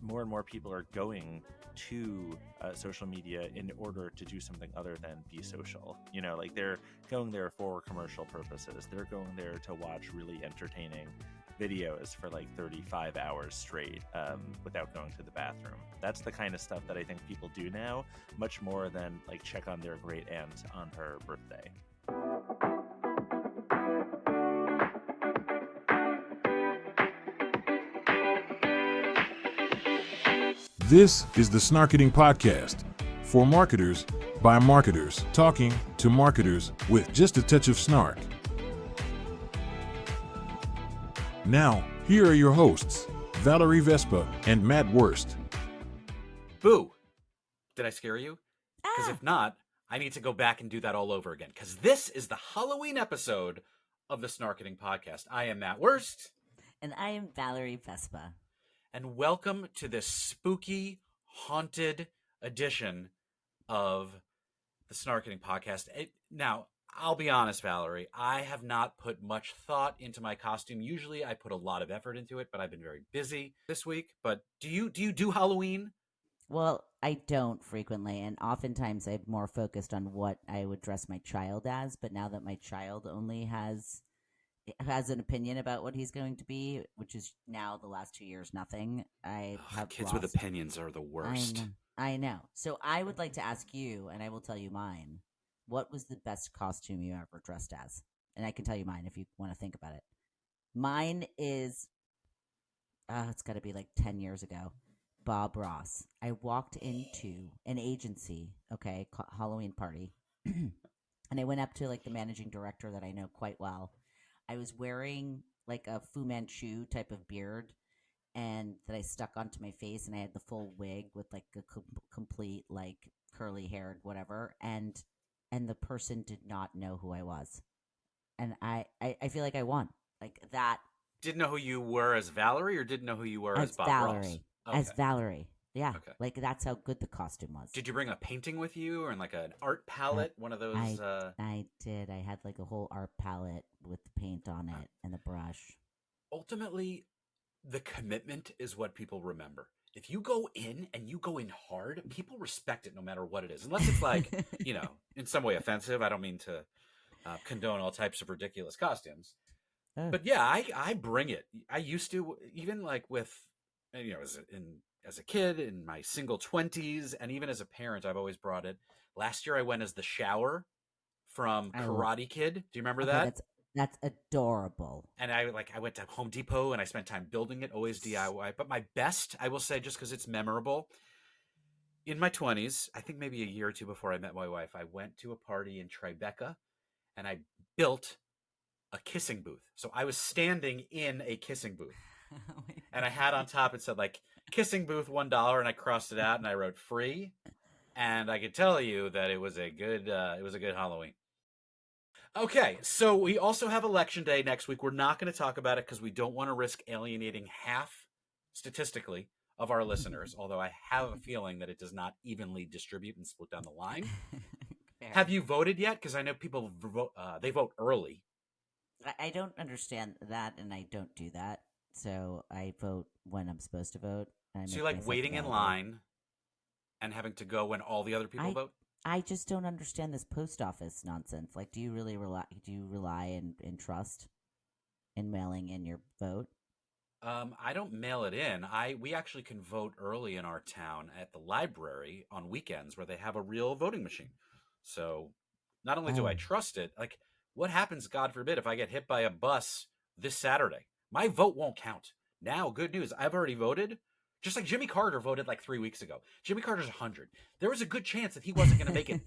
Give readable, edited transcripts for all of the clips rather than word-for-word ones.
more and more people are going to social media in order to do something other than be social. You know, like they're going there for commercial purposes. They're going there to watch really entertaining videos for like 35 hours straight without going to the bathroom. That's the kind of stuff that I think people do now, much more than like check on their great aunt on her birthday. This is the Snarketing Podcast, for marketers, by marketers, talking to marketers with just a touch of snark. Now, here are your hosts, Valerie Vespa and Matt Wurst. Boo! Did I scare you? Because if not, I need to go back and do that all over again. Because this is the Halloween episode of the Snarketing Podcast. I am Matt Wurst. And I am Valerie Vespa. And welcome to this spooky, haunted edition of the Snarketing Podcast. Now, I'll be honest, Valerie, I have not put much thought into my costume. Usually I put a lot of effort into it, but I've been very busy this week. But do you do Halloween? Well, I don't frequently, and oftentimes I'm more focused on what I would dress my child as, but now that my child only has an opinion about what he's going to be, which is now the last 2 years nothing. Kids with opinions are the worst. I know. So I would like to ask you, and I will tell you mine. What was the best costume you ever dressed as? And I can tell you mine if you want to think about it. Mine is, it's got to be like 10 years ago. Bob Ross. I walked into an agency, Halloween party, and I went up to like the managing director that I know quite well. I was wearing like a Fu Manchu type of beard, and that I stuck onto my face, and I had the full wig with like a complete like curly haired whatever, and the person did not know who I was, and I feel like I won like that. Didn't know who you were as Valerie, or didn't know who you were as Bob Valerie. Ross? As Valerie. Yeah. Okay. Like that's how good the costume was. Did you bring a painting with you, or like an art palette? One of those. I did. I had like a whole art palette with the paint on it and the brush. Ultimately, the commitment is what people remember. If you go in and you go in hard, people respect it no matter what it is. Unless it's like, in some way offensive. I don't mean to condone all types of ridiculous costumes. But yeah, I bring it. I used to, even like with, as a kid in my single 20s, and even as a parent, I've always brought it. Last year I went as the Shower from Karate Kid. Do you remember that? That's adorable. And I went to Home Depot and I spent time building it, always DIY. But my best, I will say, just because it's memorable, in my 20s, I think maybe a year or two before I met my wife, I went to a party in Tribeca and I built a kissing booth. So I was standing in a kissing booth. And I had on top, it said like kissing booth $1, and I crossed it out and I wrote free. And I could tell you that it was a good Halloween. Okay, so we also have Election Day next week. We're not going to talk about it because we don't want to risk alienating half, statistically, of our listeners. Although I have a feeling that it does not evenly distribute and split down the line. Have you voted yet? Because I know people they vote early. I don't understand that, and I don't do that. So I vote when I'm supposed to vote. So you're like waiting in line and having to go when all the other people vote? I just don't understand this post office nonsense. Like, do you really rely and trust in mailing in your vote? I don't mail it in. We actually can vote early in our town at the library on weekends where they have a real voting machine. So not only do I trust it, like what happens, God forbid, if I get hit by a bus this Saturday? My vote won't count. Now, good news. I've already voted. Just like Jimmy Carter voted like 3 weeks ago. Jimmy Carter's 100. There was a good chance that he wasn't going to make it.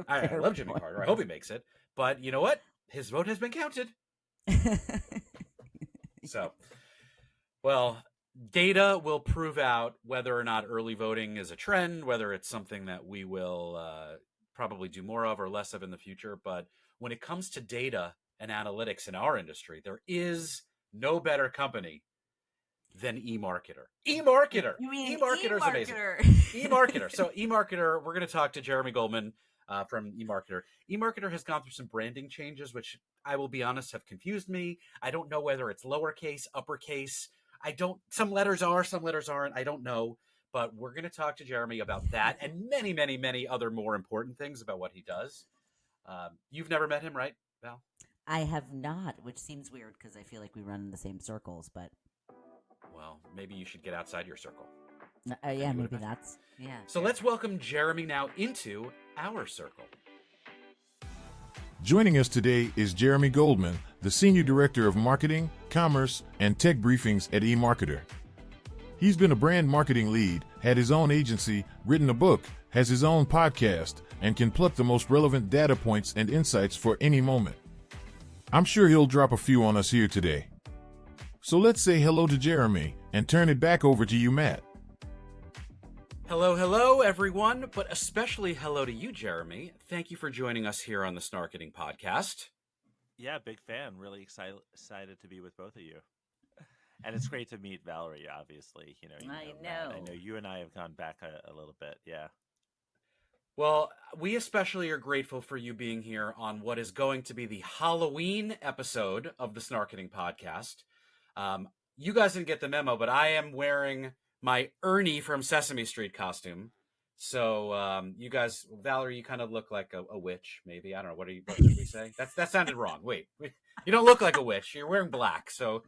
I love Jimmy Carter. I hope he makes it. But you know what? His vote has been counted. So, well, data will prove out whether or not early voting is a trend, whether it's something that we will probably do more of or less of in the future. But when it comes to data and analytics in our industry, there is no better company than eMarketer. eMarketer. You mean eMarketer is amazing. eMarketer. So eMarketer, we're going to talk to Jeremy Goldman from eMarketer. eMarketer has gone through some branding changes, which I will be honest have confused me. I don't know whether it's lowercase, uppercase. Some letters are, some letters aren't. I don't know. But we're going to talk to Jeremy about that and many, many, many other more important things about what he does. You've never met him, right, Val? I have not, which seems weird because I feel like we run in the same circles, but Well, maybe you should get outside your circle. yeah, maybe that's, yeah. So let's welcome Jeremy now into our circle. Joining us today is Jeremy Goldman, the Senior Director of Marketing, Commerce, and Tech Briefings at eMarketer. He's been a brand marketing lead, had his own agency, written a book, has his own podcast, and can pluck the most relevant data points and insights for any moment. I'm sure he'll drop a few on us here today. So let's say hello to Jeremy and turn it back over to you, Matt. Hello, everyone, but especially hello to you, Jeremy. Thank you for joining us here on the Snarketing Podcast. Yeah, big fan. Really excited to be with both of you. And it's great to meet Valerie, obviously. I Matt. I know. know you and I have gone back a little bit. Yeah. Well, we especially are grateful for you being here on what is going to be the Halloween episode of the Snarketing Podcast. You guys didn't get the memo, but I am wearing my Ernie from Sesame Street costume. So you guys, Valerie, you kind of look like a witch, maybe. I don't know. What should we say? That sounded wrong. Wait, you don't look like a witch. You're wearing black, so...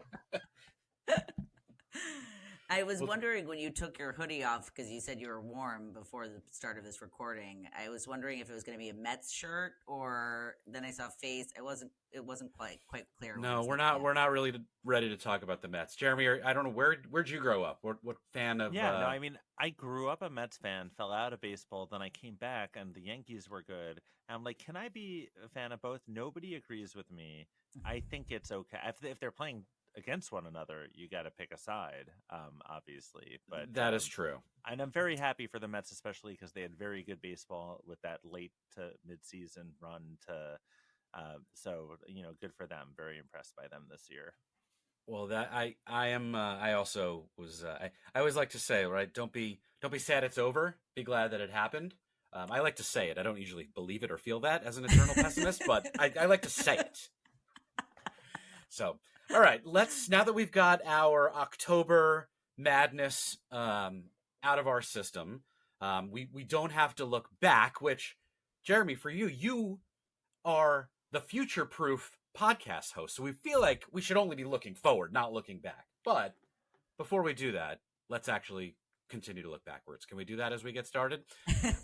I was wondering when you took your hoodie off because you said you were warm before the start of this recording. I was wondering if it was going to be a Mets shirt, or then I saw face. It wasn't quite clear. No, we're not really ready to talk about the Mets. Jeremy, I don't know where'd you grow up? What fan of? Yeah, no, I mean, I grew up a Mets fan, fell out of baseball, then I came back, and the Yankees were good. And I'm like, can I be a fan of both? Nobody agrees with me. I think it's okay if they're playing against one another. You got to pick a side, obviously. But that is true. And I'm very happy for the Mets, especially because they had very good baseball with that late to mid-season run to. So good for them. Very impressed by them this year. Well, that I am. I also was. I always like to say, right? Don't be sad it's over. Be glad that it happened. I like to say it. I don't usually believe it or feel that as an eternal pessimist, but I like to say it. So, all right, now that we've got our October madness out of our system, we don't have to look back, which, Jeremy, for you are the future-proof podcast host. So we feel like we should only be looking forward, not looking back. But before we do that, let's actually continue to look backwards. Can we do that as we get started?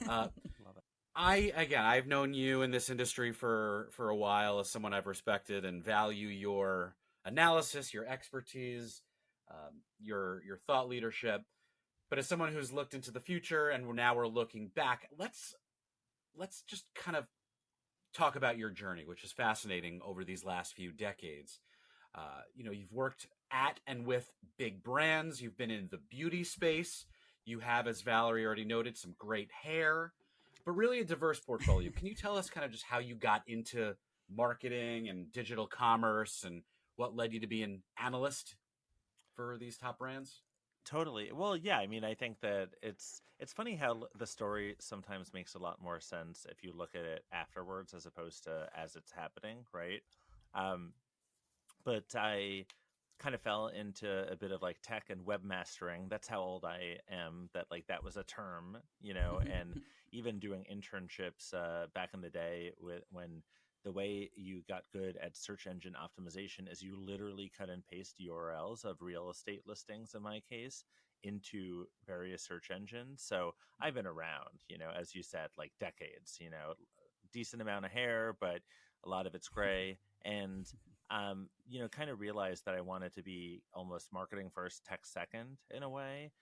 Love it. I've known you in this industry for a while as someone I've respected and value your analysis, your expertise, your thought leadership. But as someone who's looked into the future and now we're looking back, let's just kind of talk about your journey, which is fascinating over these last few decades. You've worked at and with big brands. You've been in the beauty space. You have, as Valerie already noted, some great hair, but really a diverse portfolio. Can you tell us kind of just how you got into marketing and digital commerce and what led you to be an analyst for these top brands? Totally. Well, yeah, I mean, I think that it's funny how the story sometimes makes a lot more sense if you look at it afterwards as opposed to as it's happening, right? But I kind of fell into a bit of like tech and webmastering. That's how old I am, that was a term, and even doing internships back in the day when the way you got good at search engine optimization is you literally cut and paste URLs of real estate listings, in my case, into various search engines. So I've been around, as you said, like decades, decent amount of hair, but a lot of it's gray. And, kind of realized that I wanted to be almost marketing first, tech second in a way.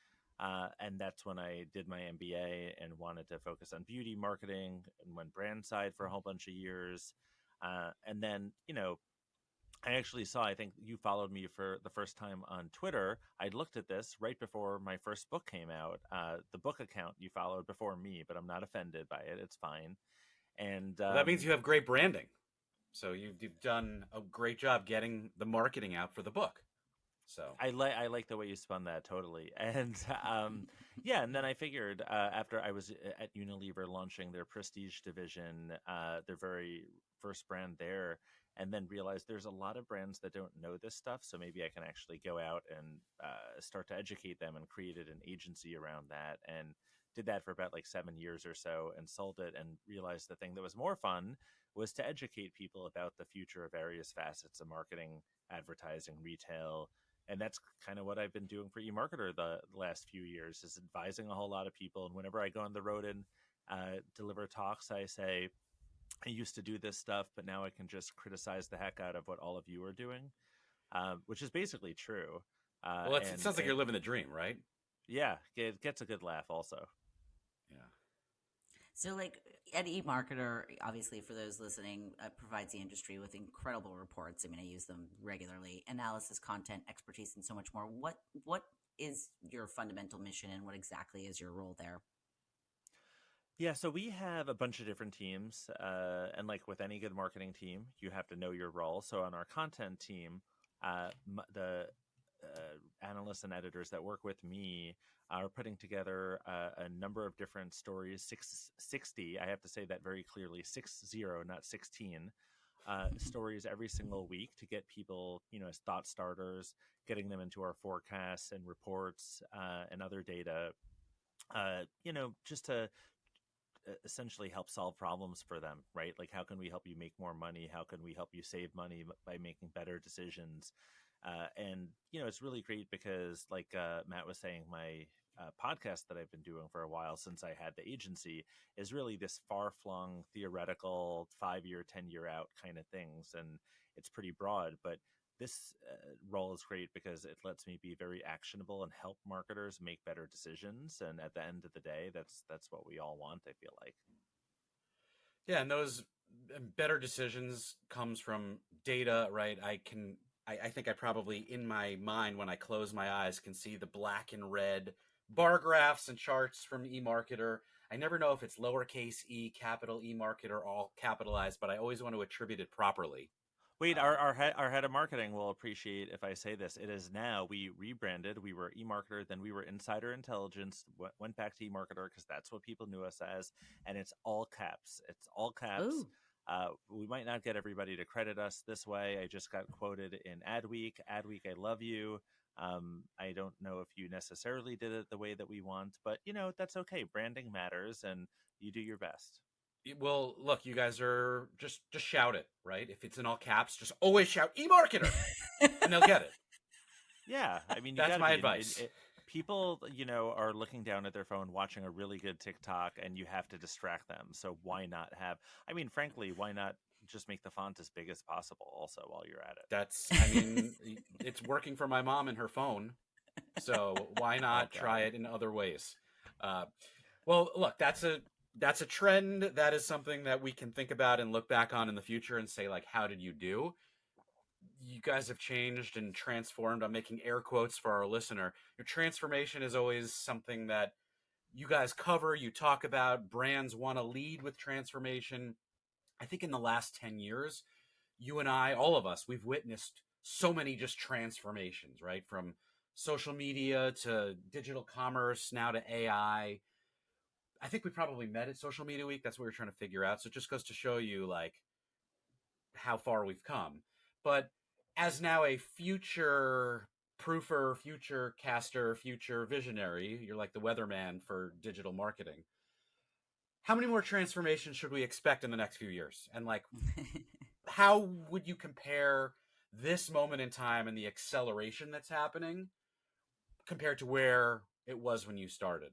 And that's when I did my MBA and wanted to focus on beauty marketing and went brand side for a whole bunch of years. And then, I actually I think you followed me for the first time on Twitter. I looked at this right before my first book came out. The book account you followed before me, but I'm not offended by it. It's fine. And that means you have great branding. So you've done a great job getting the marketing out for the book. So I like the way you spun that totally, and yeah, and then I figured after I was at Unilever launching their prestige division, their very first brand there, and then realized there's a lot of brands that don't know this stuff, so maybe I can actually go out and start to educate them, and created an agency around that, and did that for about like 7 years or so, and sold it, and realized the thing that was more fun was to educate people about the future of various facets of marketing, advertising, retail. And that's kind of what I've been doing for eMarketer the last few years, is advising a whole lot of people. And whenever I go on the road and deliver talks, I say, I used to do this stuff, but now I can just criticize the heck out of what all of you are doing, which is basically true. well, it sounds like you're living the dream, right? Yeah, it gets a good laugh also. Yeah. So, like at eMarketer, obviously for those listening, provides the industry with incredible reports. I mean, I use them regularly: analysis, content, expertise, and so much more. What is your fundamental mission, and what exactly is your role there? Yeah, so we have a bunch of different teams, and like with any good marketing team, you have to know your role. So on our content team, the analysts and editors that work with me are putting together a number of different stories, 60, I have to say that very clearly, 60, not 16, stories every single week to get people, as thought starters, getting them into our forecasts and reports and other data, just to essentially help solve problems for them, right? Like, how can we help you make more money? How can we help you save money by making better decisions? And it's really great because, like Matt was saying, my podcast that I've been doing for a while since I had the agency is really this far-flung theoretical 5-year, 10-year out kind of things, and it's pretty broad. But this role is great because it lets me be very actionable and help marketers make better decisions. And at the end of the day, that's what we all want, I feel like. Yeah, and those better decisions comes from data, right? I think I probably, in my mind, when I close my eyes, can see the black and red bar graphs and charts from eMarketer. I never know if it's lowercase e, capital eMarketer, all capitalized, but I always want to attribute it properly. Wait, our head of marketing will appreciate if I say this. It is now, we rebranded. We were eMarketer, then we were Insider Intelligence, went back to eMarketer because that's what people knew us as, and it's all caps. It's all caps. Ooh. We might not get everybody to credit us this way. I just got quoted in Adweek. Adweek, I love you. I don't know if you necessarily did it the way that we want, but that's okay. Branding matters, and you do your best. Well, look, you guys are just shout it, right? If it's in all caps, just always shout eMarketer, and they'll get it. Yeah, I mean, that's my advice. People, are looking down at their phone, watching a really good TikTok, and you have to distract them. So why not have? I mean, frankly, why not just make the font as big as possible? Also, while you're at it, it's working for my mom and her phone, so why not try it in other ways? Well, look, that's a trend. That is something that we can think about and look back on in the future and say, like, how did you do? You guys have changed and transformed. I'm making air quotes for our listener. Your transformation is always something that you guys cover, you talk about. Brands want to lead with transformation. I think in the last 10 years, you and I, all of us, we've witnessed so many just transformations, right? From social media to digital commerce, now to AI. I think we probably met at Social Media Week. That's what we were trying to figure out. So it just goes to show you, like, how far we've come. But as now a future proofer, future caster, future visionary, you're like the weatherman for digital marketing. How many more transformations should we expect in the next few years? And, like, how would you compare this moment in time and the acceleration that's happening compared to where it was when you started?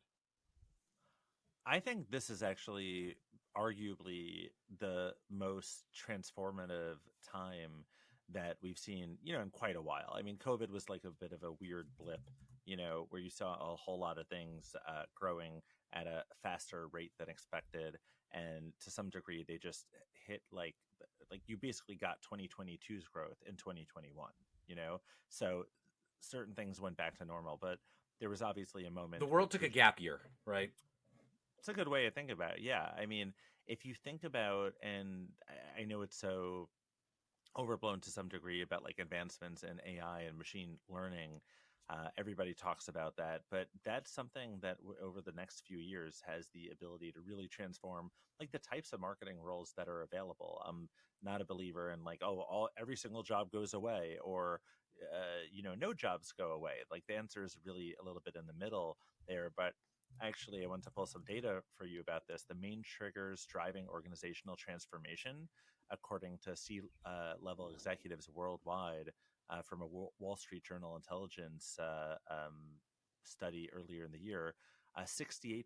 I think this is actually arguably the most transformative time that we've seen, in quite a while. I mean, COVID was like a bit of a weird blip, where you saw a whole lot of things growing at a faster rate than expected. And to some degree, they just hit like you basically got 2022's growth in 2021, So certain things went back to normal, but there was obviously a moment. The world took a gap year, right? It's a good way to think about it. Yeah. I mean, if you think about, and I know it's so overblown to some degree about like advancements in AI and machine learning. Everybody talks about that, but that's something that over the next few years has the ability to really transform like the types of marketing roles that are available. I'm not a believer in like, oh, every single job goes away, or no jobs go away. Like the answer is really a little bit in the middle there. But actually, I want to pull some data for you about this. The main triggers driving organizational transformation, according to C-level executives worldwide, from a Wall Street Journal intelligence study earlier in the year, 68%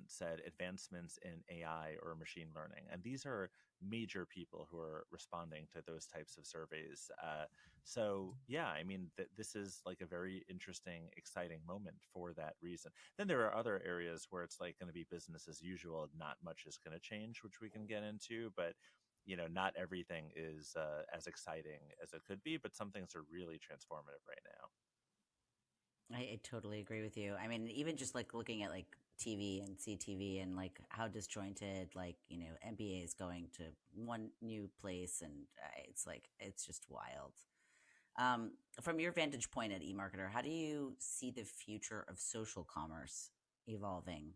said advancements in AI or machine learning. And these are major people who are responding to those types of surveys. So, yeah, I mean, this is like a very interesting, exciting moment for that reason. Then there are other areas where it's like going to be business as usual. Not much is going to change, which we can get into. But not everything is as exciting as it could be, but some things are really transformative right now. I totally agree with you. I mean, even just like looking at like TV and CTV and like how disjointed, like, NBA is going to one new place, and it's like, it's just wild. From your vantage point at eMarketer, how do you see the future of social commerce evolving?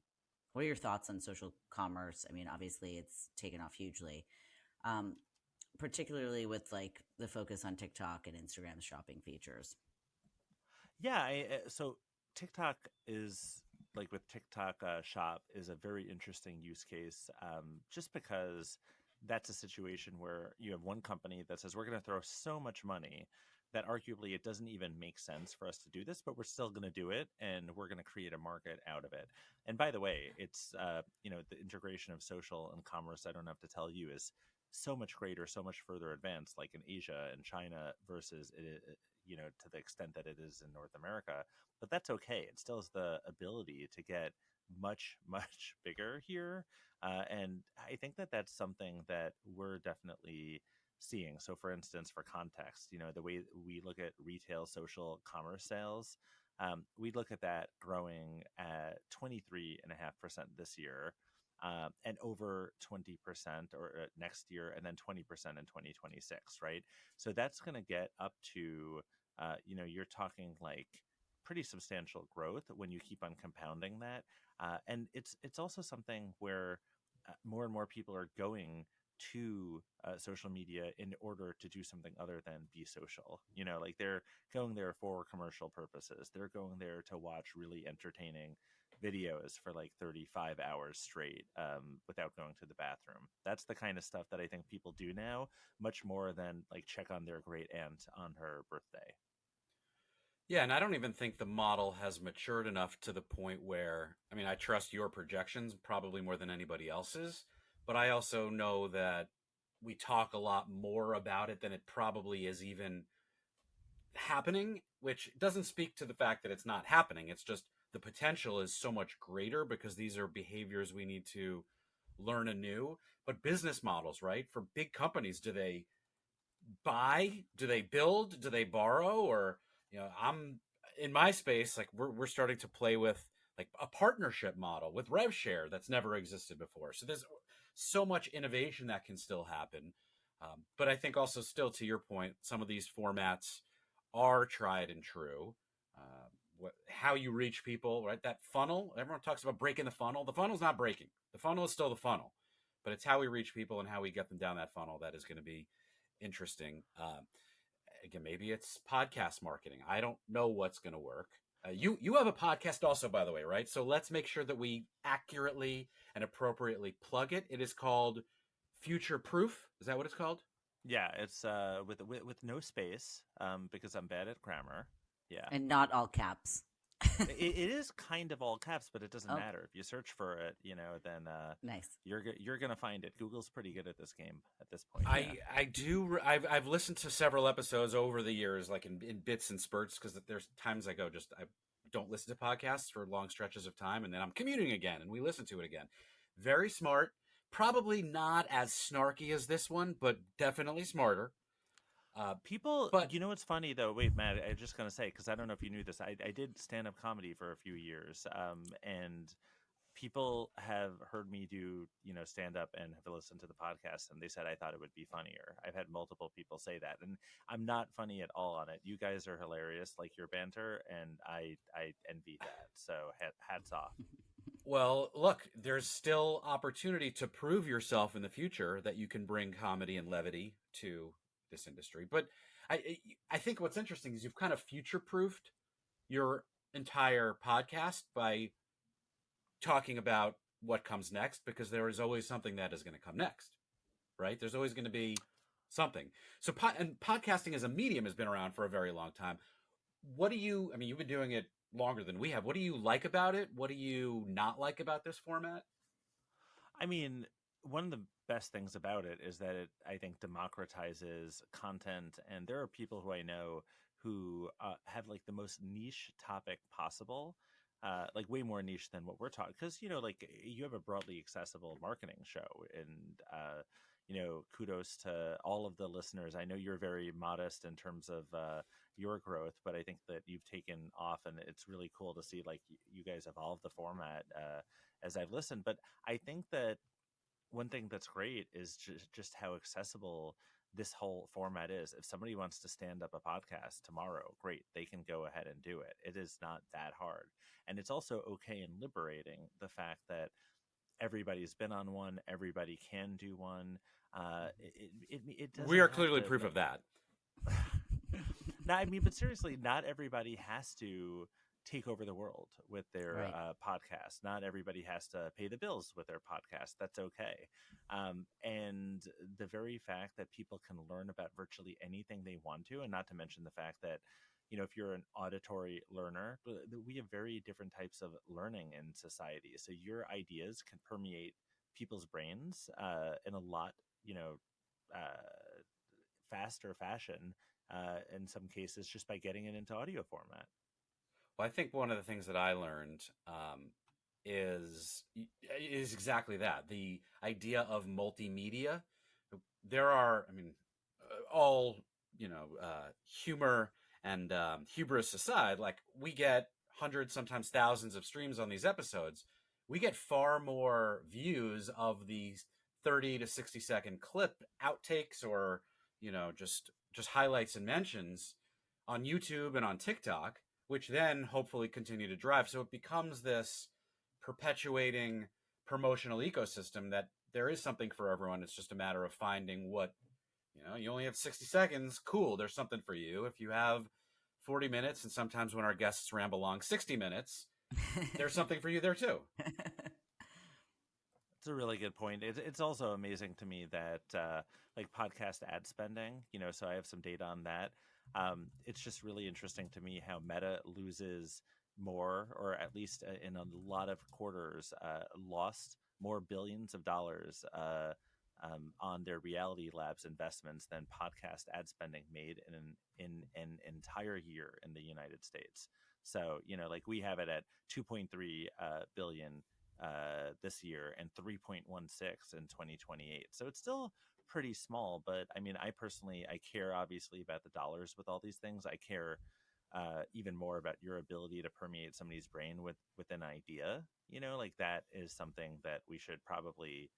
What are your thoughts on social commerce? I mean, obviously it's taken off hugely, particularly with like the focus on TikTok and Instagram shopping features. Yeah, so TikTok is like with TikTok Shop is a very interesting use case, just because that's a situation where you have one company that says we're going to throw so much money that arguably it doesn't even make sense for us to do this, but we're still going to do it, and we're going to create a market out of it. And by the way, it's the integration of social and commerce, I don't have to tell you, is so much greater, so much further advanced, like in Asia and China versus to the extent that it is in North America. But that's okay. It still has the ability to get much, much bigger here. And I think that that's something that we're definitely seeing. So for instance, for context, the way we look at retail social commerce sales, we look at that growing at 23.5% this year, and over 20% or next year, and then 20% in 2026, right? So that's going to get up to, you're talking like pretty substantial growth when you keep on compounding that. And it's also something where more and more people are going to social media in order to do something other than be social. Like they're going there for commercial purposes. They're going there to watch really entertaining videos for like 35 hours straight, without going to the bathroom. That's the kind of stuff that I think people do now, much more than like check on their great aunt on her birthday. Yeah, and I don't even think the model has matured enough to the point where, I mean, I trust your projections probably more than anybody else's, but I also know that we talk a lot more about it than it probably is even happening, which doesn't speak to the fact that it's not happening. It's just the potential is so much greater because these are behaviors we need to learn anew. But business models, right? For big companies, do they buy? Do they build? Do they borrow? Or, I'm in my space, like we're starting to play with like a partnership model with rev share that's never existed before. So there's so much innovation that can still happen. But I think also still to your point, some of these formats are tried and true. How you reach people, right? That funnel, everyone talks about breaking the funnel. The funnel's not breaking. The funnel is still the funnel, but it's how we reach people and how we get them down that funnel that is going to be interesting. Again, maybe it's podcast marketing. I don't know what's going to work. You have a podcast also, by the way, right? So let's make sure that we accurately and appropriately plug it. It is called Future Proof. Is that what it's called? Yeah, it's with no space, because I'm bad at grammar. Yeah, And not all caps. it is kind of all caps, but it doesn't matter if you search for it. Then Nice. you're gonna find it. Google's pretty good at this game at this point. I do. I've listened to several episodes over the years, like in bits and spurts, because there's times I don't listen to podcasts for long stretches of time, and then I'm commuting again, and we listen to it again. Very smart. Probably not as snarky as this one, but definitely smarter. People, but what's funny though? Wait, Matt, I'm just gonna say, because I don't know if you knew this. I did stand up comedy for a few years, and people have heard me do, stand up and have listened to the podcast, and they said I thought it would be funnier. I've had multiple people say that, and I'm not funny at all on it. You guys are hilarious, like your banter, and I envy that. So hats off. Well, look, there's still opportunity to prove yourself in the future that you can bring comedy and levity to this industry. But I think what's interesting is you've kind of future-proofed your entire podcast by talking about what comes next, because there is always something that is going to come next, right? There's always going to be something. So, and podcasting as a medium has been around for a very long time. What do you, I mean, you've been doing it longer than we have. What do you like about it? What do you not like about this format? I mean, one of the best things about it is that it, I think, democratizes content. And there are people who I know who have like the most niche topic possible, like way more niche than what we're talking. Because, like you have a broadly accessible marketing show, and, kudos to all of the listeners. I know you're very modest in terms of your growth, but I think that you've taken off, and it's really cool to see like you guys evolve the format as I've listened. But I think that one thing that's great is just how accessible this whole format is. If somebody wants to stand up a podcast tomorrow, great, they can go ahead and do it. It is not that hard. And it's also okay and liberating, the fact that everybody's been on one, everybody can do one. It doesn't We are have clearly to, proof like, of that. no, I mean, but seriously, not everybody has to take over the world with their Right. podcast. Not everybody has to pay the bills with their podcast. That's okay. And the very fact that people can learn about virtually anything they want to, and not to mention the fact that, if you're an auditory learner, we have very different types of learning in society. So your ideas can permeate people's brains in a lot, faster fashion, in some cases, just by getting it into audio format. Well, I think one of the things that I learned is exactly that, the idea of multimedia. There are, I mean, all humor and hubris aside, like we get hundreds, sometimes thousands of streams on these episodes. We get far more views of the 30 to 60-second clip outtakes, or just highlights and mentions on YouTube and on TikTok, which then hopefully continue to drive. So it becomes this perpetuating promotional ecosystem that there is something for everyone. It's just a matter of finding what, you only have 60 seconds. Cool. There's something for you. If you have 40 minutes, and sometimes when our guests ramble on 60 minutes, there's something for you there too. It's a really good point. It's also amazing to me that like podcast ad spending, so I have some data on that. It's just really interesting to me how Meta loses more, or at least in a lot of quarters, lost more billions of dollars on their Reality Labs investments than podcast ad spending made in an entire year in the United States. So, like we have it at 2.3 billion this year, and 3.16 in 2028. So it's still pretty small, but I mean, I care obviously about the dollars with all these things. I care even more about your ability to permeate somebody's brain with an idea. Like that is something that we should probably,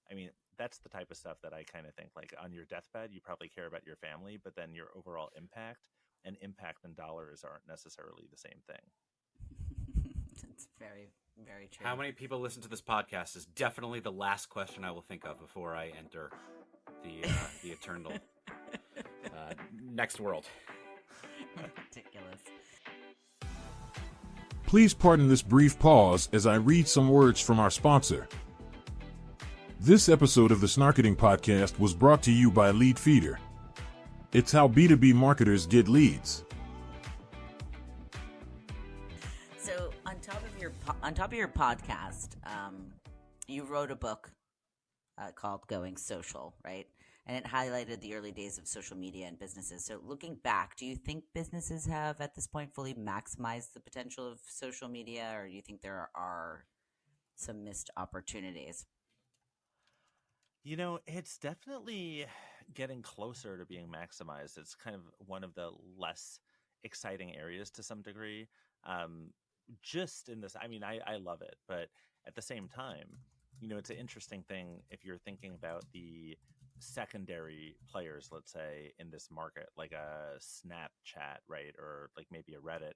I mean, that's the type of stuff that I kind of think, like on your deathbed, you probably care about your family, but then your overall impact and dollars aren't necessarily the same thing. It's very, very true. How many people listen to this podcast is definitely the last question I will think of before I enter the eternal next world. Ridiculous. Please pardon this brief pause as I read some words from our sponsor. This episode of the Snarketing Podcast was brought to you by Lead Feeder. It's how B2B marketers get leads. So on top of your podcast, you wrote a book called Going Social, right? And it highlighted the early days of social media and businesses. So looking back, do you think businesses have at this point fully maximized the potential of social media, or do you think there are some missed opportunities? It's definitely getting closer to being maximized. It's kind of one of the less exciting areas to some degree. just in this, I mean, I love it, but at the same time, it's an interesting thing if you're thinking about the secondary players, let's say, in this market, like a Snapchat, right? Or like maybe a Reddit.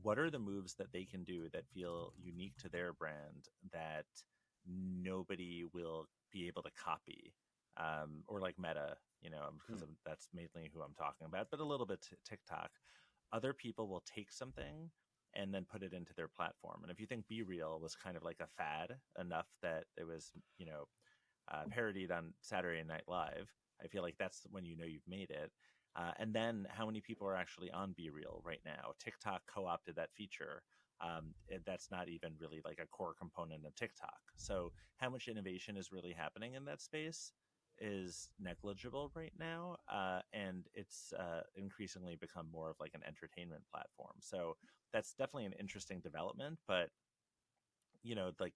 What are the moves that they can do that feel unique to their brand that nobody will be able to copy? Or like Meta, because that's mainly who I'm talking about, but a little bit TikTok. Other people will take something and then put it into their platform. And if you think Be Real was kind of like a fad enough that it was, parodied on Saturday Night Live, I feel like that's when you've made it. And then how many people are actually on Be Real right now? TikTok co-opted that feature. That's not even really like a core component of TikTok. So how much innovation is really happening in that space is negligible right now, and it's increasingly become more of like an entertainment platform. So that's definitely an interesting development, but like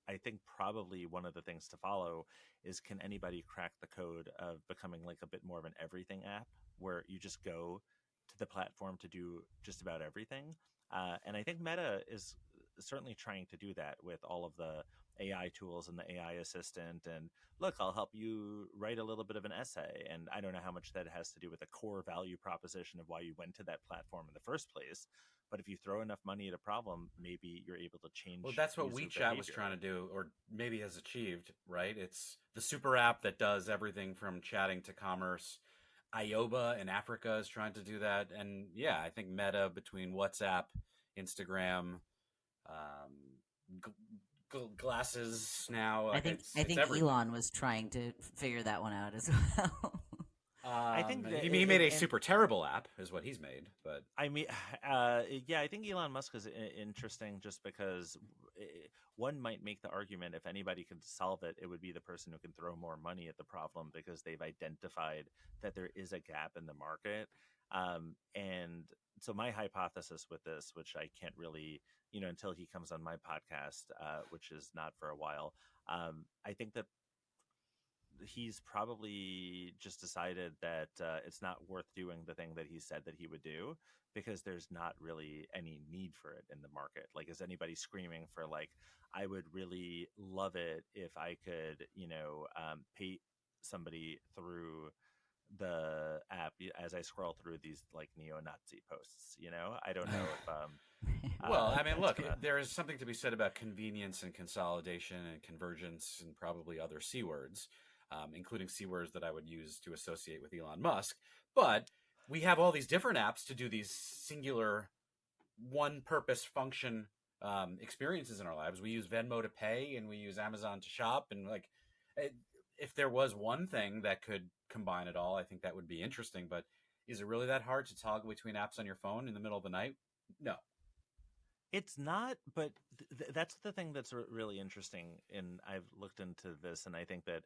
I think probably one of the things to follow is, can anybody crack the code of becoming like a bit more of an everything app where you just go to the platform to do just about everything? And I think Meta is certainly trying to do that with all of the AI tools and the AI assistant. And look, I'll help you write a little bit of an essay. And I don't know how much that has to do with the core value proposition of why you went to that platform in the first place. But if you throw enough money at a problem, maybe you're able to change. Well, that's what WeChat was trying to do, or maybe has achieved, right? It's the super app that does everything from chatting to commerce. Ioba in Africa is trying to do that. And yeah, I think Meta, between WhatsApp, Instagram, glasses now. I think everything. Elon was trying to figure that one out as well. I think he made a super terrible app, is what he's made. But I mean, yeah, I think Elon Musk is interesting just because one might make the argument, if anybody could solve it, it would be the person who can throw more money at the problem, because they've identified that there is a gap in the market. And so my hypothesis with this, which I can't really, until he comes on my podcast, which is not for a while, I think that he's probably just decided that it's not worth doing the thing that he said that he would do, because there's not really any need for it in the market. Like, is anybody screaming for like, I would really love it if I could, pay somebody through the app as I scroll through these like neo-Nazi posts, I don't know if well, I mean, look, there is something to be said about convenience and consolidation and convergence and probably other C words, including C words that I would use to associate with Elon Musk. But we have all these different apps to do these singular one purpose function experiences in our lives. We use Venmo to pay, and we use Amazon to shop. And like, if there was one thing that could combine it all, I think that would be interesting. But is it really that hard to toggle between apps on your phone in the middle of the night? No. It's not, but that's the thing that's really interesting. And I've looked into this, and I think that,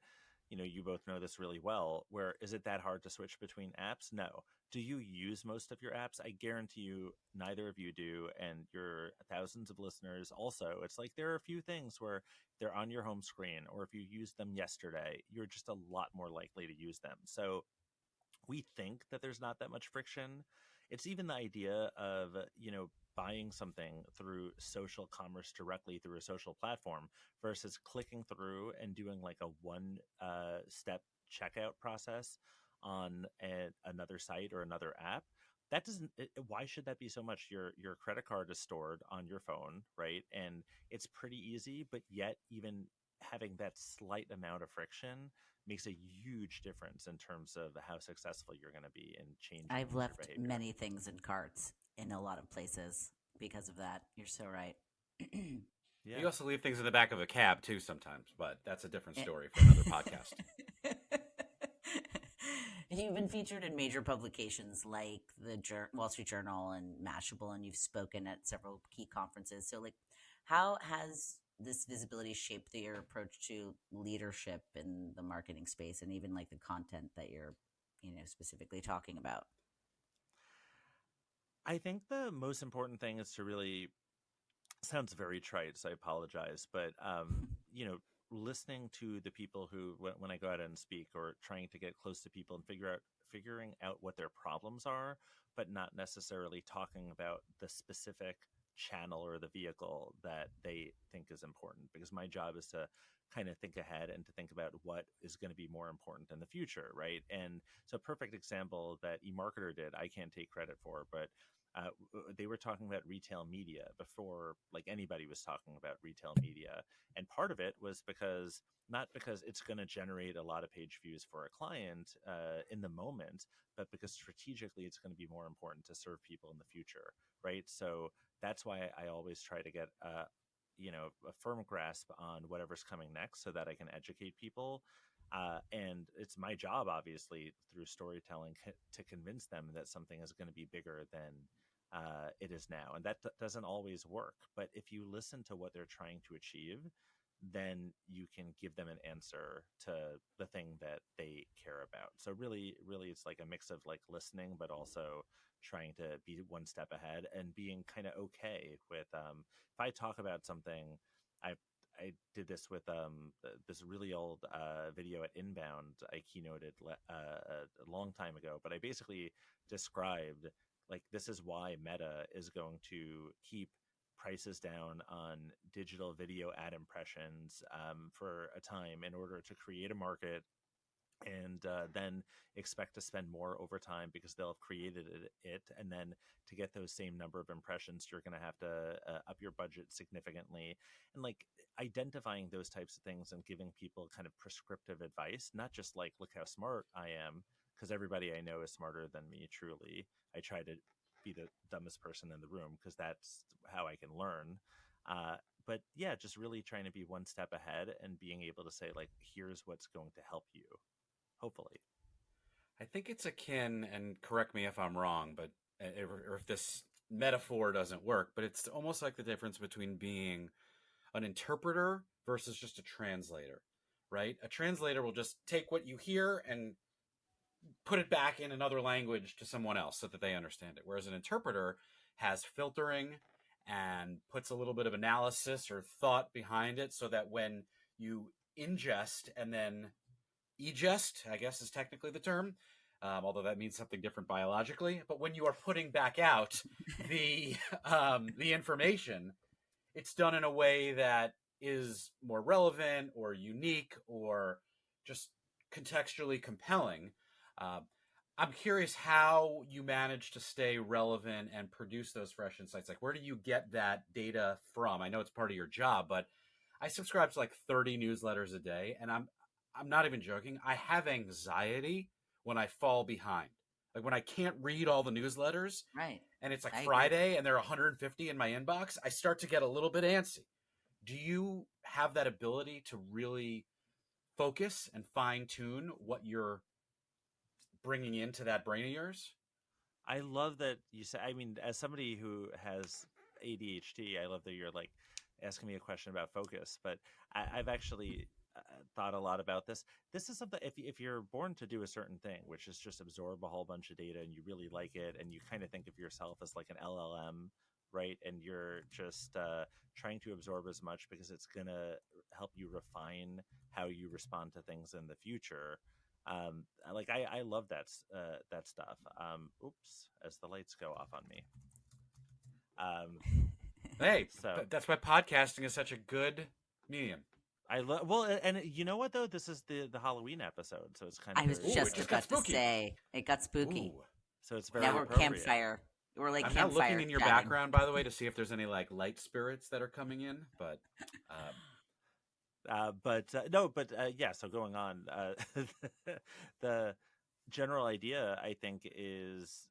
you both know this really well. Where is it that hard to switch between apps? No. Do you use most of your apps? I guarantee you neither of you do. And your thousands of listeners also. It's like there are a few things where they're on your home screen, or if you used them yesterday, you're just a lot more likely to use them. So we think that there's not that much friction. It's even the idea of, buying something through social commerce directly through a social platform versus clicking through and doing like a one step checkout process on another site or another app. That doesn't, why should that be so much? Your credit card is stored on your phone, right? And it's pretty easy, but yet even having that slight amount of friction makes a huge difference in terms of how successful you're going to be in changing. I've left many things in carts in a lot of places because of that. You're so right. Yeah. You also leave things in the back of a cab too sometimes, but that's a different story for another podcast. You've been featured in major publications like the Wall Street Journal and Mashable, and you've spoken at several key conferences. So, like, how has this visibility shaped your approach to leadership in the marketing space, and even like the content that you're, specifically talking about? I think the most important thing is to really, sounds very trite, so I apologize, but listening to the people who, when I go out and speak, or trying to get close to people and figuring out what their problems are, but not necessarily talking about the specific channel or the vehicle that they think is important, because my job is to kind of think ahead and to think about what is going to be more important in the future, right? And so a perfect example that eMarketer did, I can't take credit for, but they were talking about retail media before like anybody was talking about retail media. And part of it was because not because it's going to generate a lot of page views for a client in the moment, but because strategically it's going to be more important to serve people in the future, right? So that's why I always try to get a firm grasp on whatever's coming next so that I can educate people. And it's my job, obviously, through storytelling to convince them that something is going to be bigger than it is now. And that doesn't always work. But if you listen to what they're trying to achieve, then you can give them an answer to the thing that they care about. So really, really, it's like a mix of like listening, but also trying to be one step ahead and being kind of okay with if I talk about something. I did this with this really old video at Inbound I keynoted a long time ago, but I basically described like this is why Meta is going to keep prices down on digital video ad impressions for a time in order to create a market, and then expect to spend more over time because they'll have created it. And then to get those same number of impressions, you're going to have to up your budget significantly. And like identifying those types of things and giving people kind of prescriptive advice, not just like, look how smart I am, because everybody I know is smarter than me, truly. I try to be the dumbest person in the room because that's how I can learn. But yeah, just really trying to be one step ahead and being able to say, like, here's what's going to help you, hopefully. I think it's akin, and correct me if I'm wrong, but or if this metaphor doesn't work, but it's almost like the difference between being an interpreter versus just a translator, right? A translator will just take what you hear and put it back in another language to someone else so that they understand it. Whereas an interpreter has filtering and puts a little bit of analysis or thought behind it so that when you ingest and then egest, I guess is technically the term, although that means something different biologically. But when you are putting back out the information, it's done in a way that is more relevant or unique or just contextually compelling. I'm curious how you manage to stay relevant and produce those fresh insights. Like, where do you get that data from? I know it's part of your job, but I subscribe to like 30 newsletters a day, and I'm not even joking. I have anxiety when I fall behind. Like when I can't read all the newsletters, Right. and it's like I Friday agree. and there are 150 in my inbox, I start to get a little bit antsy. Do you have that ability to really focus and fine tune what you're bringing into that brain of yours? I love that you say, I mean, as somebody who has ADHD, I love that you're like asking me a question about focus, but I've actually thought a lot about this. This is something, if you're born to do a certain thing, which is just absorb a whole bunch of data and you really like it, and you kind of think of yourself as like an LLM, right? And you're just trying to absorb as much because it's going to help you refine how you respond to things in the future. Like I love that stuff. Oops, as the lights go off on me. Hey, So that's why podcasting is such a good medium. I love, well, and you know what though? This is the Halloween episode, so it's kind of I was very just it appropriate. got about to spooky. say it got spooky. Ooh. So it's very Now we're appropriate. campfire. We're like I'm now campfire. looking in your chatting. background, by the way, to see if there's any like light spirits that are coming in. But Yeah. So going on, the general idea I think is,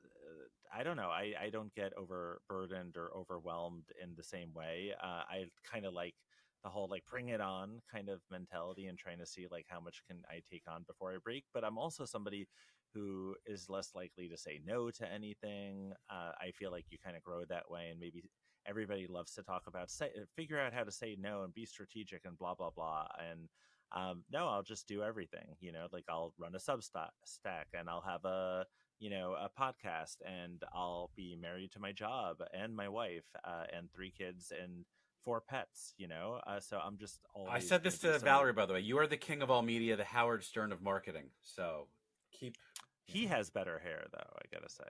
I don't know. I don't get overburdened or overwhelmed in the same way. I kind of like the whole like bring it on kind of mentality and trying to see like how much can I take on before I break. But I'm also somebody who is less likely to say no to anything. I feel like you kind of grow that way, and maybe everybody loves to talk about figure out how to say no and be strategic and blah blah blah. And no, I'll just do everything. Like I'll run a stack, and I'll have a podcast, and I'll be married to my job and my wife and 3 kids and 4 pets. So I'm just always. I said this to Valerie, by the way. You are the king of all media, the Howard Stern of marketing. So keep. He has better hair, though, I gotta say.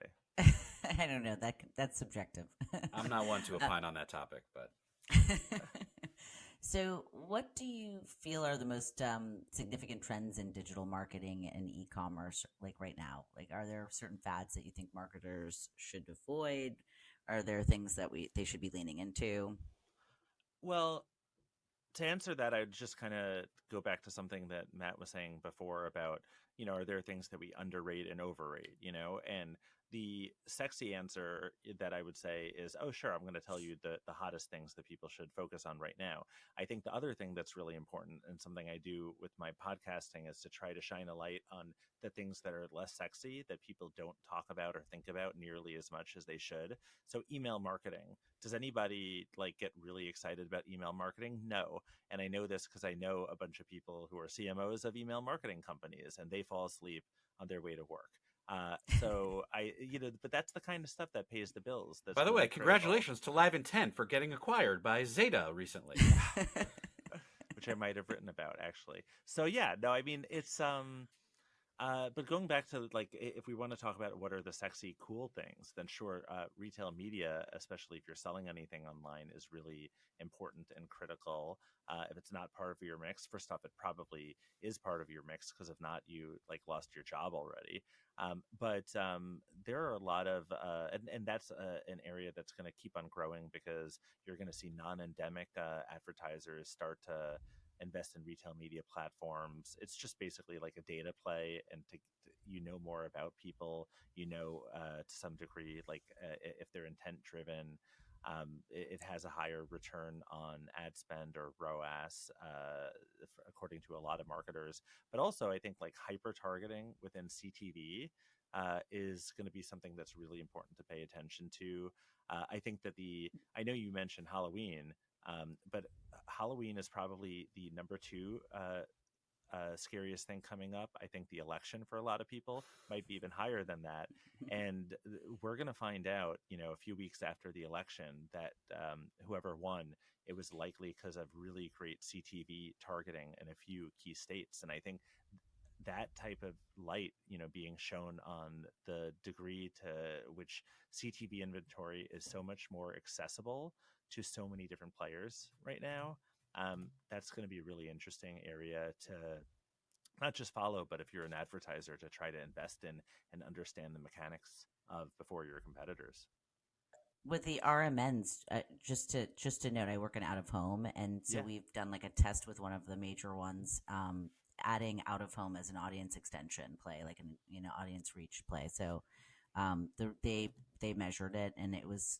I don't know. That's subjective. I'm not one to opine on that topic, but So, what do you feel are the most significant trends in digital marketing and e-commerce, like right now? Like, are there certain fads that you think marketers should avoid? Are there things that they should be leaning into? Well, to answer that, I'd just kind of go back to something that Matt was saying before about, are there things that we underrate and overrate, and the sexy answer that I would say is, oh, sure, I'm going to tell you the hottest things that people should focus on right now. I think the other thing that's really important and something I do with my podcasting is to try to shine a light on the things that are less sexy that people don't talk about or think about nearly as much as they should. So email marketing. Does anybody get really excited about email marketing? No. And I know this because I know a bunch of people who are CMOs of email marketing companies, and they fall asleep on their way to work. So but that's the kind of stuff that pays the bills. That's by the really way, congratulations to Live Intent for getting acquired by Zeta recently. which I might have written about actually. So yeah, no, I mean it's but going back to if we want to talk about what are the sexy, cool things, then sure, retail media, especially if you're selling anything online, is really important and critical. If it's not part of your mix, first off, it probably is part of your mix because if not, you lost your job already. But there are a lot of, and that's an area that's going to keep on growing because you're going to see non-endemic advertisers start to invest in retail media platforms. It's just basically like a data play, and to more about people, to some degree, if they're intent driven, it has a higher return on ad spend or ROAS, according to a lot of marketers. But also, I think hyper targeting within CTV is going to be something that's really important to pay attention to. I think that I know you mentioned Halloween, but Halloween is probably the number two scariest thing coming up. I think the election for a lot of people might be even higher than that. And we're going to find out, a few weeks after the election that whoever won, it was likely because of really great CTV targeting in a few key states. And I think that type of light, being shown on the degree to which CTV inventory is so much more accessible to so many different players right now. That's going to be a really interesting area to not just follow, but if you're an advertiser, to try to invest in and understand the mechanics of before your competitors. With the RMNs, just to note, I work in out of home, and so Yeah. we've done a test with one of the major ones, adding out of home as an audience extension play, like an audience reach play. So they measured it, and it was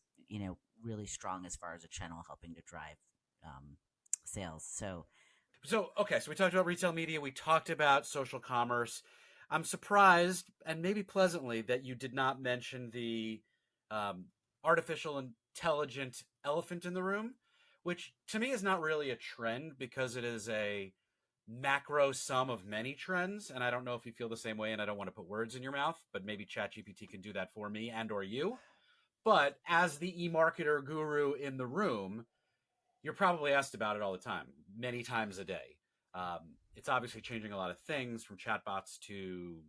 really strong as far as a channel helping to drive sales. So okay, so we talked about retail media. We talked about social commerce. I'm surprised, and maybe pleasantly, that you did not mention the artificial intelligent elephant in the room, which to me is not really a trend because it is a macro sum of many trends. And I don't know if you feel the same way, and I don't want to put words in your mouth, but maybe ChatGPT can do that for me and or you. But as the e-marketer guru in the room, you're probably asked about it all the time, many times a day. It's obviously changing a lot of things, from chatbots to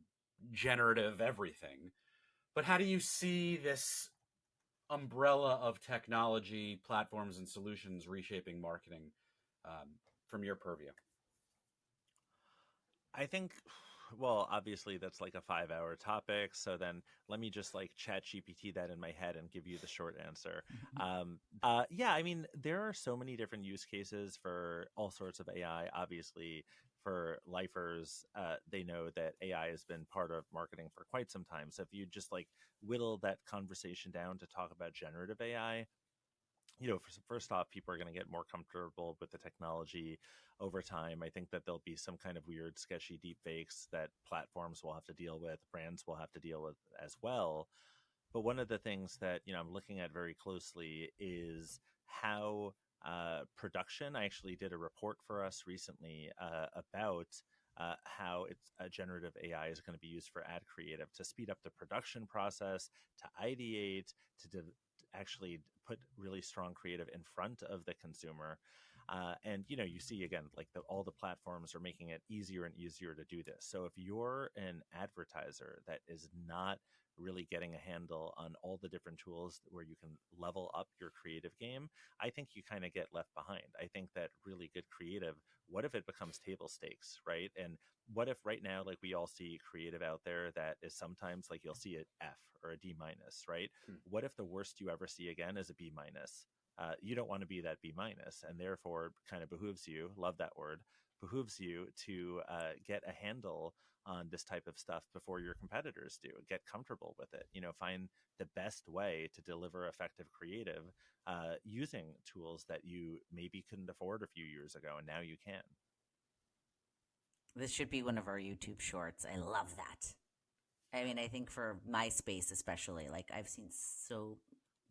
generative everything. But how do you see this umbrella of technology, platforms, and solutions reshaping marketing from your purview? I think, well, obviously that's a 5-hour topic. So then let me just chat GPT that in my head and give you the short answer. Yeah, I mean, there are so many different use cases for all sorts of AI. Obviously, for lifers, they know that AI has been part of marketing for quite some time. So if you just whittle that conversation down to talk about generative AI, first off, people are going to get more comfortable with the technology over time. I think that there'll be some kind of weird, sketchy deep fakes that platforms will have to deal with, brands will have to deal with as well. But one of the things that, I'm looking at very closely is how production. I actually did a report for us recently about how generative AI is going to be used for ad creative to speed up the production process, to ideate, to actually put really strong creative in front of the consumer. And, you see, again, all the platforms are making it easier and easier to do this. So if you're an advertiser that is not really getting a handle on all the different tools where you can level up your creative game, I think you kind of get left behind. I think that really good creative, what if it becomes table stakes, right? And what if right now, like we all see creative out there that is sometimes like you'll see an F or a D minus, right? What if the worst you ever see again is a B minus? You don't want to be that B minus, and therefore kind of behooves you, love that word, behooves you to get a handle on this type of stuff before your competitors do. Get comfortable with it. Find the best way to deliver effective creative using tools that you maybe couldn't afford a few years ago, and now you can. This should be one of our YouTube shorts. I love that. I mean, I think for my space especially, like I've seen so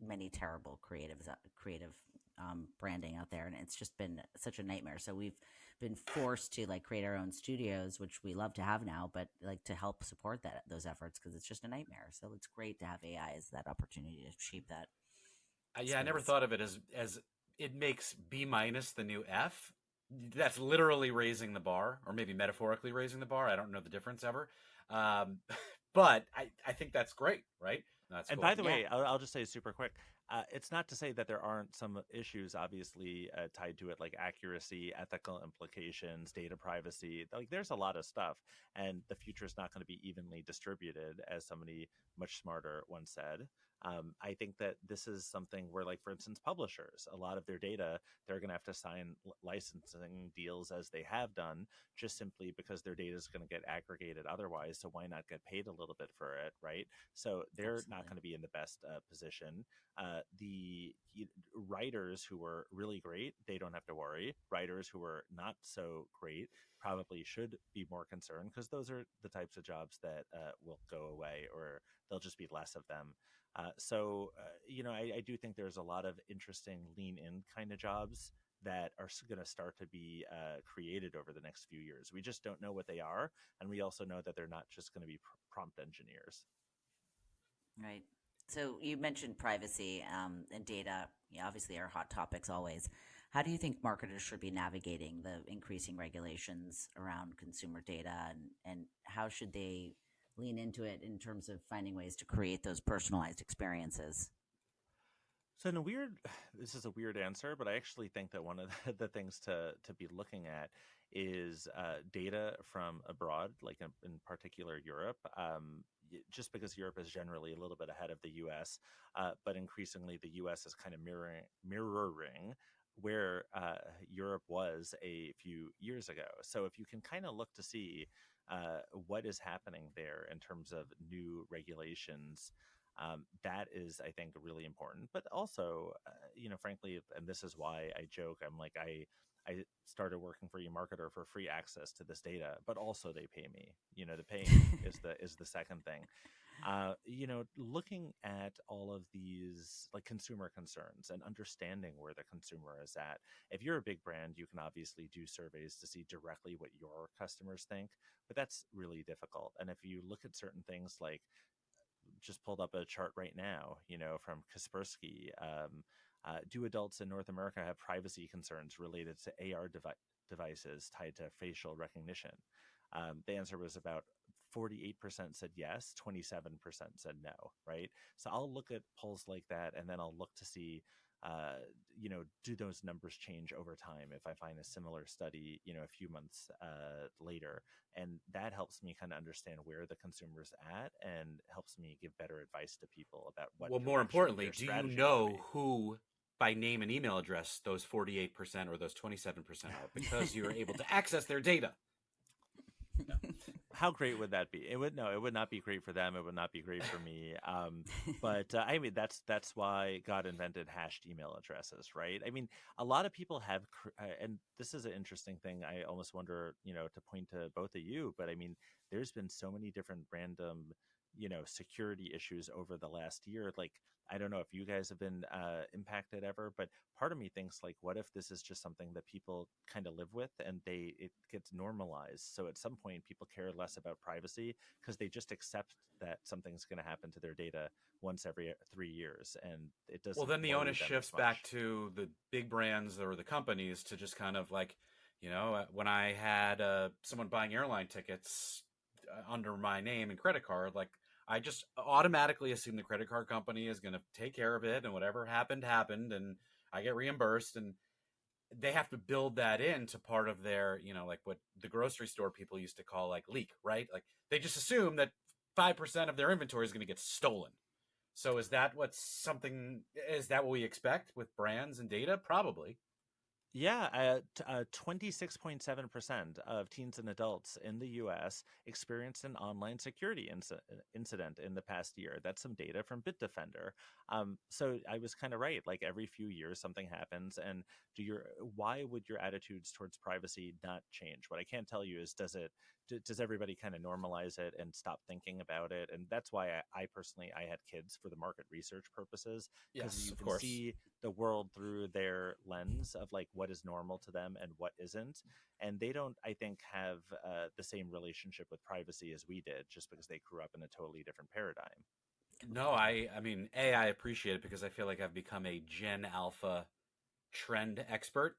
many terrible creative branding out there, and it's just been such a nightmare. So we've been forced to like create our own studios, which we love to have now, but like to help support those efforts because it's just a nightmare. So it's great to have AI as that opportunity to shape that. I never thought of it as it makes B minus the new F. That's literally raising the bar, or maybe metaphorically raising the bar. I don't know the difference ever. But I think that's great, right? That's and cool. by the way, I'll just say super quick. It's not to say that there aren't some issues, obviously, tied to it, like accuracy, ethical implications, data privacy. Like, there's a lot of stuff, and the future is not going to be evenly distributed, as somebody much smarter once said. I think that this is something where, like, for instance, publishers, a lot of their data, they're going to have to sign licensing deals as they have done, just simply because their data is going to get aggregated otherwise. So why not get paid a little bit for it, right? So they're not going to be in the best position. The writers who were really great, they don't have to worry. Writers who were not so great probably should be more concerned, because those are the types of jobs that will go away, or there'll just be less of them. I do think there's a lot of interesting lean in kind of jobs that are going to start to be created over the next few years. We just don't know what they are. And we also know that they're not just going to be prompt engineers. Right. So you mentioned privacy and data, obviously are hot topics always. How do you think marketers should be navigating the increasing regulations around consumer data, and how should they lean into it in terms of finding ways to create those personalized experiences? So this is a weird answer, but I actually think that one of the things to be looking at is data from abroad, like in particular Europe, just because Europe is generally a little bit ahead of the US, but increasingly the US is kind of mirroring where Europe was a few years ago. So if you can kind of look to see what is happening there in terms of new regulations, that is, I think, really important. But also, frankly, and this is why I joke, I'm like, I started working for eMarketer for free access to this data, but also they pay me. The paying is the second thing. Looking at all of these like consumer concerns and understanding where the consumer is at. If you're a big brand, you can obviously do surveys to see directly what your customers think, but that's really difficult. And if you look at certain things, like just pulled up a chart right now, from Kaspersky. Do adults in North America have privacy concerns related to AR devices tied to facial recognition? The answer was about 48% said yes, 27% said no, right? So I'll look at polls like that, and then I'll look to see, do those numbers change over time if I find a similar study, a few months later. And that helps me kind of understand where the consumer's at, and helps me give better advice to people about what. Well, more importantly, do you know who, by name and email address, those 48% or those 27% are, because you're able to access their data? No. How great would that be? It would not be great for them. It would not be great for me. But I mean, that's why God invented hashed email addresses, right? I mean, a lot of people have, and this is an interesting thing. I almost wonder, to point to both of you, but I mean, there's been so many different random, security issues over the last year. Like, I don't know if you guys have been impacted ever, but part of me thinks, like, what if this is just something that people kind of live with, and it gets normalized? So at some point, people care less about privacy because they just accept that something's going to happen to their data once every 3 years, and it doesn't. Well, then the onus shifts much. back to the big brands or the companies to just kind of like, when I had someone buying airline tickets under my name and credit card, like, I just automatically assume the credit card company is going to take care of it, and whatever happened, and I get reimbursed. And they have to build that into part of their, like what the grocery store people used to call like leak, right? Like they just assume that 5% of their inventory is going to get stolen. So is that what we expect with brands and data? Probably. Yeah, 26.7% of teens and adults in the US experienced an online security incident in the past year. That's some data from Bitdefender. So I was kind of right. Like every few years, something happens. And why would your attitudes towards privacy not change? What I can't tell you is, does everybody kind of normalize it and stop thinking about it? And that's why I personally had kids for the market research purposes, because Yes, you of can course. see the world through their lens of like what is normal to them and what isn't. And they don't, I think, have the same relationship with privacy as we did, just because they grew up in a totally different paradigm. No, I mean, I appreciate it because I feel like I've become a Gen Alpha trend expert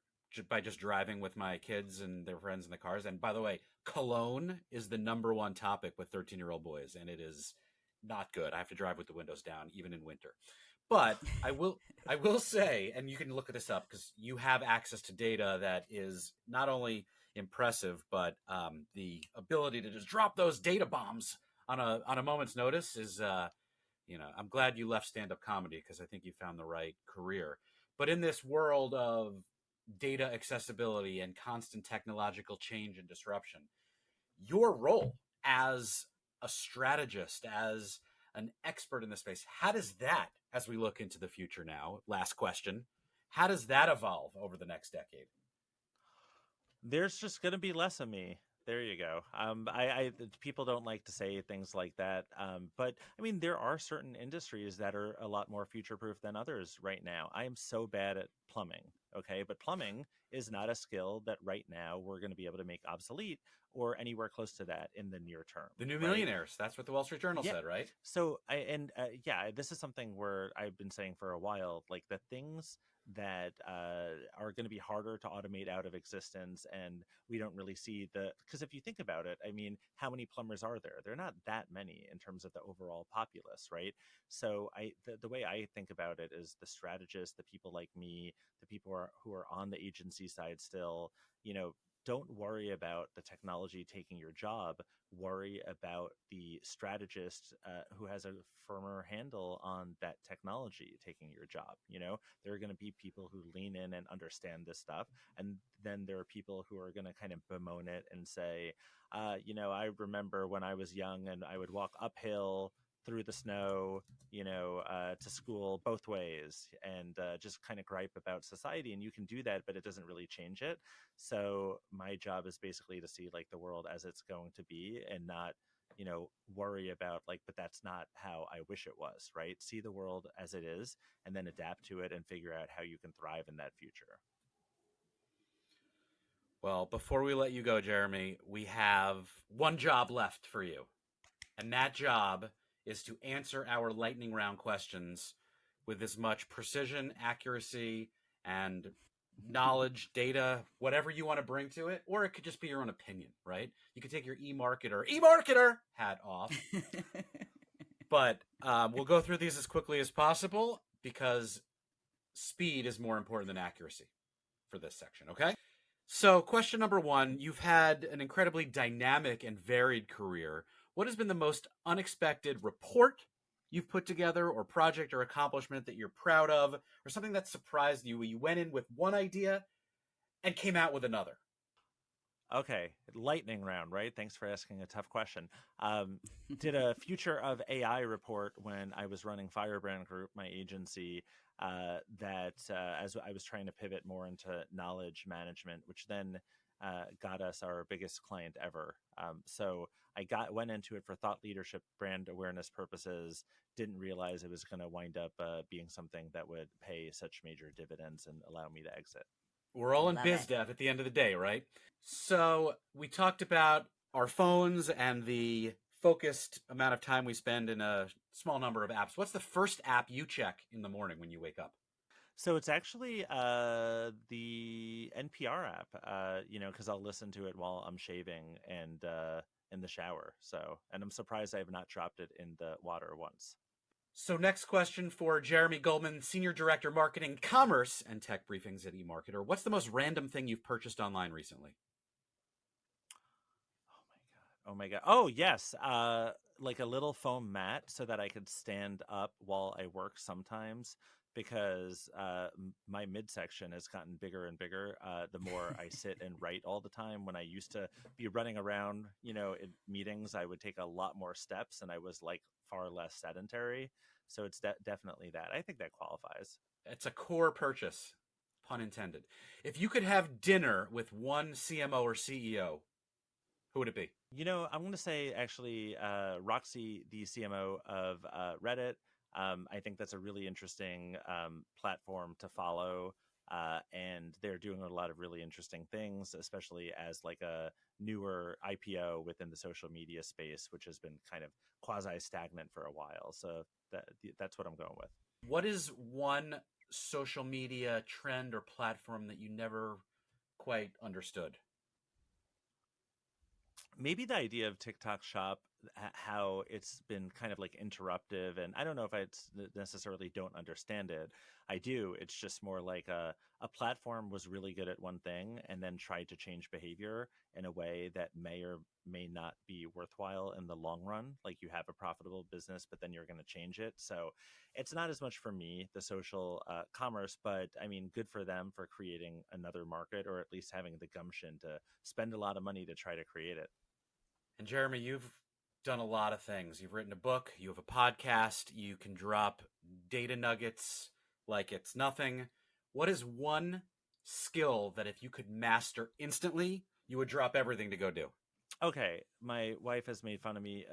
by just driving with my kids and their friends in the cars. And by the way, cologne is the number one topic with 13-year-old boys, and it is not good. I have to drive with the windows down, even in winter. But I will say, and you can look this up because you have access to data that is not only impressive, but the ability to just drop those data bombs on a moment's notice is, I'm glad you left stand-up comedy because I think you found the right career. But in this world of data accessibility and constant technological change and disruption, your role as a strategist, as an expert in this space, how does that, as we look into the future now, last question, how does that evolve over the next decade? There's just going to be less of me. There you go. People don't like to say things like that, but I mean, there are certain industries that are a lot more future-proof than others right now. I am so bad at plumbing, okay, but plumbing is not a skill that right now we're going to be able to make obsolete or anywhere close to that in the near term. The new right? millionaires. That's what the Wall Street Journal said, right? So this is something where I've been saying for a while, like the things that are going to be harder to automate out of existence, and we don't really see because if you think about it, I mean, how many plumbers are there? They're not that many in terms of the overall populace, right? So the way I think about it is the strategists, the people like me, the people who are on the agency side still, don't worry about the technology taking your job. Worry about the strategist who has a firmer handle on that technology taking your job. There are going to be people who lean in and understand this stuff. And then there are people who are going to kind of bemoan it and say, I remember when I was young and I would walk uphill through the snow, to school both ways, and just kind of gripe about society. And you can do that, but it doesn't really change it. So my job is basically to see like the world as it's going to be and not, worry about like, but that's not how I wish it was, right? See the world as it is and then adapt to it and figure out how you can thrive in that future. Well, before we let you go, Jeremy, we have one job left for you. And that job is to answer our lightning round questions with as much precision, accuracy, and knowledge, data, whatever you want to bring to it. Or it could just be your own opinion, right? You could take your EMARKETER hat off. But we'll go through these as quickly as possible because speed is more important than accuracy for this section, okay? So question number one, you've had an incredibly dynamic and varied career. What has been the most unexpected report you've put together, or project or accomplishment that you're proud of, or something that surprised you where you went in with one idea and came out with another? Okay, lightning round, right? Thanks for asking a tough question. Did a future of AI report when I was running Firebrand Group, my agency, that as I was trying to pivot more into knowledge management, which then got us our biggest client ever. So I went into it for thought leadership, brand awareness purposes, didn't realize it was going to wind up being something that would pay such major dividends and allow me to exit. We're all in biz dev at the end of the day, right? So we talked about our phones and the focused amount of time we spend in a small number of apps. What's the first app you check in the morning when you wake up? So it's actually the NPR app, because I'll listen to it while I'm shaving, and in the shower. So, and I'm surprised I have not dropped it in the water once. So next question for Jeremy Goldman, Senior Director, Marketing, Commerce, and Tech Briefings at eMarketer. What's the most random thing you've purchased online recently? Oh my God. Oh, yes. Like a little foam mat so that I could stand up while I work sometimes, because my midsection has gotten bigger and bigger the more I sit and write all the time. When I used to be running around, in meetings, I would take a lot more steps and I was like far less sedentary. So it's definitely that. I think that qualifies. It's a core purchase, pun intended. If you could have dinner with one CMO or CEO, who would it be? I'm going to say actually Roxy, the CMO of Reddit. I think that's a really interesting platform to follow. And they're doing a lot of really interesting things, especially as like a newer IPO within the social media space, which has been kind of quasi-stagnant for a while. So that's what I'm going with. What is one social media trend or platform that you never quite understood? Maybe the idea of TikTok Shop, how it's been kind of like interruptive, and I don't know if I necessarily don't understand it. I do. It's just more like a platform was really good at one thing and then tried to change behavior in a way that may or may not be worthwhile in the long run. Like you have a profitable business, but then you're going to change it. So it's not as much for me, the social commerce, but I mean, good for them for creating another market, or at least having the gumption to spend a lot of money to try to create it. And Jeremy, you've done a lot of things. You've written a book, you have a podcast, you can drop data nuggets like it's nothing. What is one skill that if you could master instantly, you would drop everything to go do? Okay, my wife has made fun of me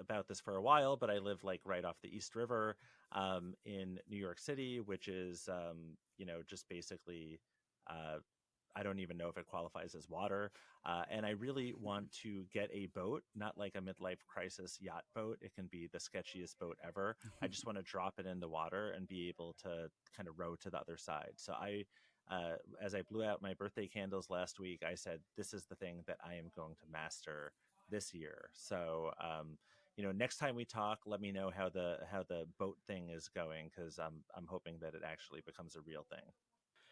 about this for a while, but I live like right off the East River in New York City, which is, just basically I don't even know if it qualifies as water. And I really want to get a boat, not like a midlife crisis yacht boat. It can be the sketchiest boat ever. I just want to drop it in the water and be able to kind of row to the other side. So as I blew out my birthday candles last week, I said, this is the thing that I am going to master this year. So, next time we talk, let me know how the boat thing is going, because I'm hoping that it actually becomes a real thing.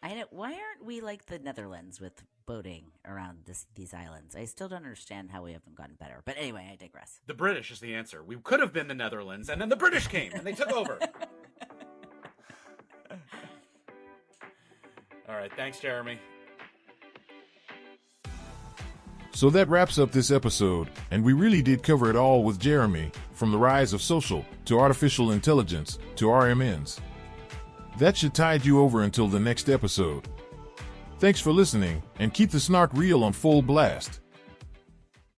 I know. Why aren't we like the Netherlands with boating around these islands? I still don't understand how we haven't gotten better. But anyway, I digress. The British is the answer. We could have been the Netherlands, and then the British came, and they took over. All right. Thanks, Jeremy. So that wraps up this episode, and we really did cover it all with Jeremy, from the rise of social, to artificial intelligence, to RMNs. That should tide you over until the next episode. Thanks for listening, and keep the snark reel on full blast.